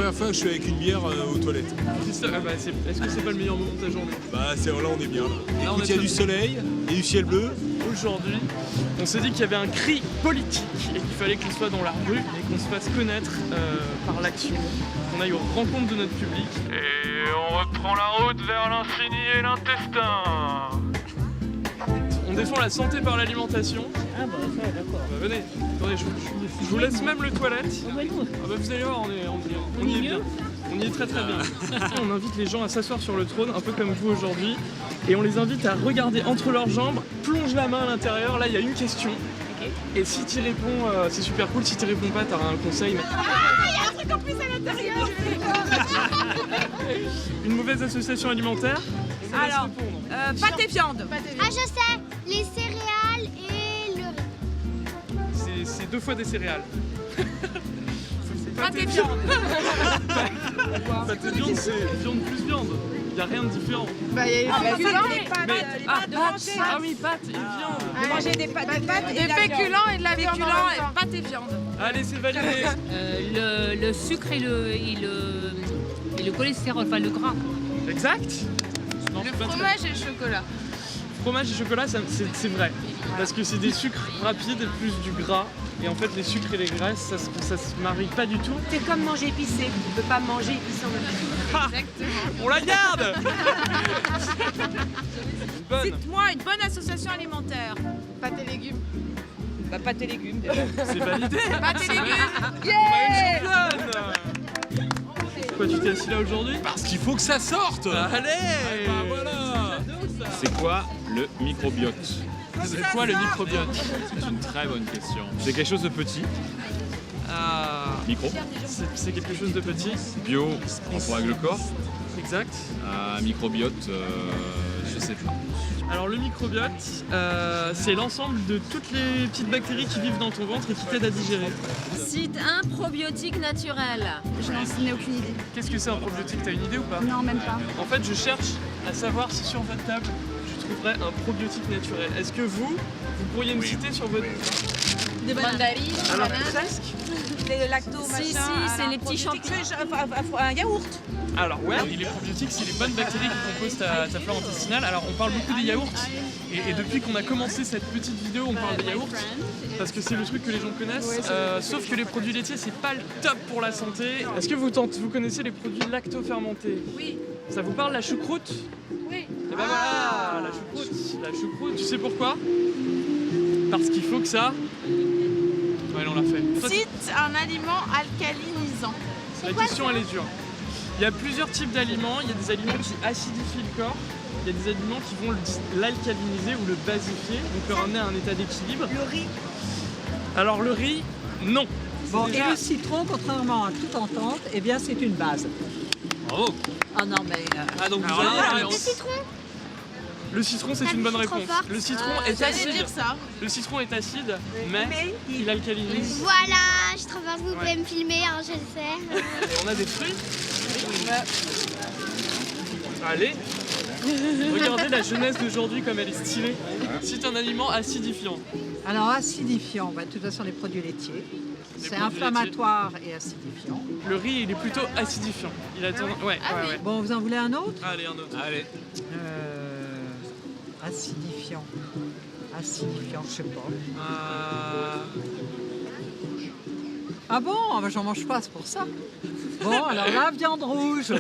première fois que je suis avec une bière aux toilettes. Est-ce que c'est pas le meilleur moment de ta journée? Bah là on est bien là. Là, Écoute, il y a du soleil et du ciel bleu. Aujourd'hui, on s'est dit qu'il y avait un cri politique et qu'il fallait qu'il soit dans la rue et qu'on se fasse connaître par l'action, qu'on aille aux rencontres de notre public. Et on reprend la route vers l'infini et l'intestin. On défend la santé par l'alimentation. Ah bah ça, d'accord. Bah, venez, attendez, je vous laisse même le toilette. Oh, bah, non. Ah bah vous allez voir, on y est bien. On y est très très bien. On invite les gens à s'asseoir sur le trône, un peu comme vous aujourd'hui, et on les invite à regarder entre leurs jambes, plonge la main à l'intérieur, là il y a une question, et si tu réponds, c'est super cool, si tu réponds pas, tu auras un conseil. Mais... il y a un truc en plus à l'intérieur. Une mauvaise association alimentaire. Alors, pâte et viande. Ah, je sais, les céréales et le riz. C'est 2 fois des céréales. Pâte et viande. Pâte et viande, c'est viande plus viande. Il n'y a rien de différent. Bah, il y a les féculents, Mais- Ah oui, pâte et viande. de manger des pâtes et des féculents et de la viande. Pâte et viande. Allez, c'est validé. Le sucre et le cholestérol, enfin le gras. Exact. Non, c'est pas très- Fromage et le chocolat. Fromage et chocolat, c'est vrai. Parce que c'est des sucres rapides plus du gras. Et en fait, les sucres et les graisses, ça se marie pas du tout. C'est comme manger épicé. On peut pas manger épicé en même temps. Ah, on la garde. Bonne. Cite-moi une bonne association alimentaire. Pâte et légumes. Bah pâte et légumes. C'est validé. Pâte et légumes. On a une championne. Pourquoi tu t'es assis là aujourd'hui? Parce qu'il faut que ça sorte. Allez. Bah voilà. C'est quoi le microbiote? C'est quoi le microbiote? C'est une très bonne question. C'est quelque chose de petit, micro, C'est quelque chose de petit. bio, en rapport avec le corps. Exact. Microbiote, je sais pas. Alors le microbiote, c'est l'ensemble de toutes les petites bactéries qui vivent dans ton ventre et qui t'aident à digérer. Cite un probiotique naturel. Je n'en ai aucune idée. Qu'est-ce que c'est un probiotique? T'as une idée ou pas? Non, même pas. En fait, je cherche à savoir si sur votre table, je trouverais un probiotique naturel. Est-ce que vous pourriez me citer sur votre... Des mandarines. Alors presque. Des lacto Si, c'est les petits champignons. Un yaourt. Alors ouais, les probiotiques, c'est les bonnes bactéries qui composent ta flore intestinale. Alors on parle beaucoup des yaourts. Et depuis qu'on a commencé cette petite vidéo, on parle des yaourts. Parce que c'est le truc que les gens connaissent. Sauf que les produits laitiers, c'est pas le top pour la santé. Est-ce que vous connaissez les produits lacto-fermentés? Oui. Ça vous parle, la choucroute? Oui. Et ben voilà, la choucroute. La choucroute, tu sais pourquoi? Parce qu'il faut que ça... Ouais, on l'a fait. Toi, Cite un aliment alcalinisant. la question, elle est dure. Il y a plusieurs types d'aliments. Il y a des aliments qui acidifient le corps. Il y a des aliments qui vont l'alcaliniser ou le basifier, donc le ramener à un état d'équilibre. Le riz. Alors le riz, non. Bon, Déjà- et le citron, contrairement à toute entente, eh bien c'est une base. Bravo. Ah non, mais... Ah donc vous Alors avez là, la Le réponse. citron. Le citron, c'est une bonne je suis trop réponse. forte. Le citron est J'allais acide. dire ça. Le citron est acide, mais il alcalinise. Voilà, je suis trop forte, vous Ouais. pouvez me filmer, hein, je le sais. Et on a des fruits. Allez. Regardez la jeunesse d'aujourd'hui comme elle est stylée. C'est un aliment acidifiant. Alors acidifiant, bah, de toute façon les produits laitiers. C'est produits inflammatoire et acidifiant. Le riz, il est plutôt acidifiant. Il a tendance... Ouais, Ah ouais, oui. ouais. Bon, vous en voulez un autre? Allez, un autre. Allez. Acidifiant. Acidifiant, je sais pas. Ah bon? Ah bah, j'en mange pas, c'est pour ça. Bon, alors la viande rouge.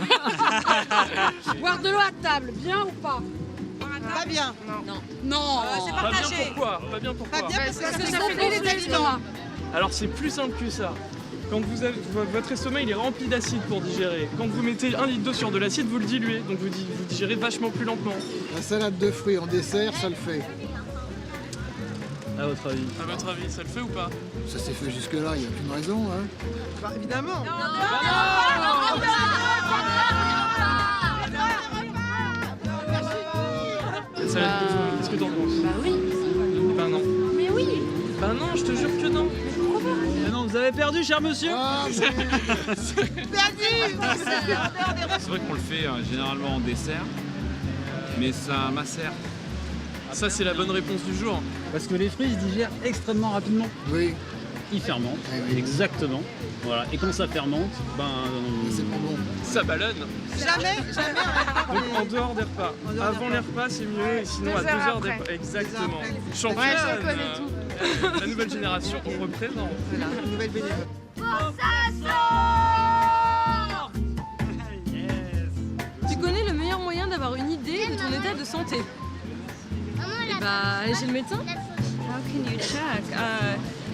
Boire de l'eau à table, bien ou pas? Pas bien. Non. C'est Pas bien partagé. pourquoi? Pas bien pourquoi? Parce que ça Ça fait fait les les aliments. Alors c'est plus simple que ça. Quand vous avez, votre estomac il est rempli d'acide pour digérer. Quand vous mettez 1 litre d'eau sur de l'acide, vous le diluez. Donc vous digérez vachement plus lentement. La salade de fruits en dessert, ça le fait. À votre avis? À votre avis, ça le fait ou pas? Ça s'est fait jusque-là, il n'y a aucune raison. Hein. Bah, évidemment. Ça va être besoin. Qu'est-ce que t'en penses? Bah oui. Bah non. Mais oui. Bah non, je te jure que non. Ah non, vous avez perdu, cher monsieur. Ah, C'est vrai qu'on le fait généralement en dessert, mais ça macère. Ça c'est la bonne réponse du jour. Parce que les fruits se digèrent extrêmement rapidement. oui. il fermente, exactement. Voilà. Et quand ça fermente, C'est pas bon. Ça ballonne. Jamais Donc en dehors des repas. Avant les repas c'est mieux et sinon à 2 heures des repas. Exactement. Championne, Ouais, je connais tout. la nouvelle génération représente. Voilà, nouvelle bénévole. Tu connais le meilleur moyen d'avoir une idée de ton état de santé? Allez chez le médecin. How can you check?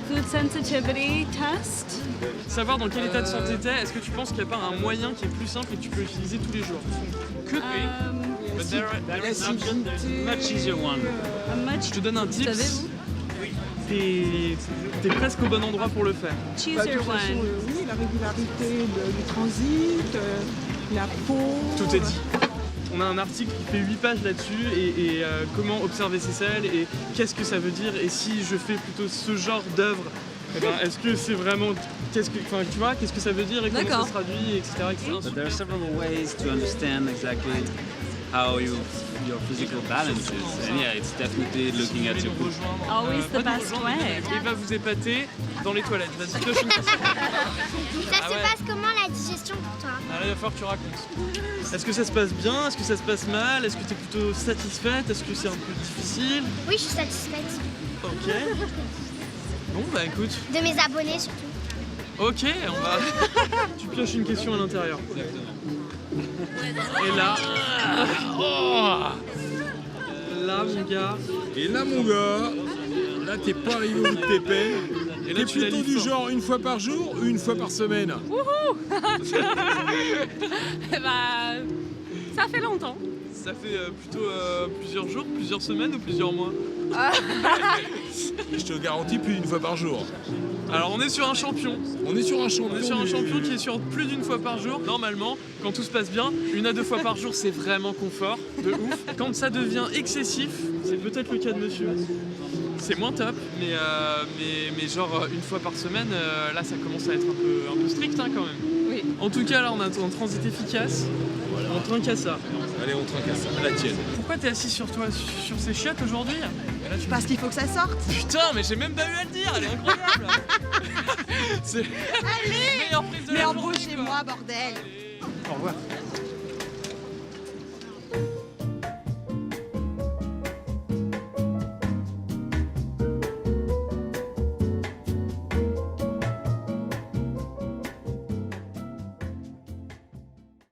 Food sensitivity test. Savoir dans quel état de santé t'es, est-ce que tu penses qu'il n'y a pas un moyen qui est plus simple et que tu peux utiliser tous les jours? Could be. But there is an option, there's a much easier one. Je te donne un tips. Savez-vous? T'es presque au bon endroit pour le faire. Choose your one. Oui, la régularité du transit, la peau. Tout est dit. On a un article qui fait 8 pages là-dessus et comment observer ses selles et qu'est-ce que ça veut dire et si je fais plutôt ce genre d'œuvre, est-ce que c'est vraiment, qu'est-ce que ça veut dire et comment ça se traduit, etc. But there are several ways to understand exactly how your physical balance is. And yeah, it's definitely looking at your food. Always the best way. Il va vous épater dans les toilettes. Vas-y, pioche une question. Ça se passe comment la digestion pour toi? Là, il va falloir que tu racontes. Est-ce que ça se passe bien? Est-ce que ça se passe mal? Est-ce que tu es plutôt satisfaite? Est-ce que c'est un peu difficile? Oui, je suis satisfaite. Ok. Bon, bah écoute. De mes abonnés surtout. Ok, on va. Tu pioches une question à l'intérieur. Et là. Oh là, mon gars. Et là, mon gars, là, t'es pas arrivé au bout de tes peines. Et là, T'es tu la plutôt lis du fort. genre une fois par jour ou une fois par semaine? Ça fait longtemps. Ça fait plutôt plusieurs jours, plusieurs semaines ou plusieurs mois? Je te garantis plus d'une fois par jour. Alors on est sur un champion. On est sur un champion. On est sur un champion qui est sur plus d'une fois par jour. Normalement, quand tout se passe bien, 1 à 2 fois par jour, c'est vraiment confort, de ouf. Quand ça devient excessif, c'est peut-être le cas de monsieur. C'est moins top, mais genre 1 fois par semaine, là ça commence à être un peu strict hein, quand même. Oui. En tout cas, là on a un transit efficace. On trinque à ça. Allez, on trinque à ça. À la tienne. Pourquoi t'es assis sur ces chiottes aujourd'hui? Parce qu'il faut que ça sorte. Putain, mais j'ai même pas eu à le dire, elle est incroyable. C'est Allez, meilleure prise de mais la embauchez journée, quoi. moi, bordel. Au revoir.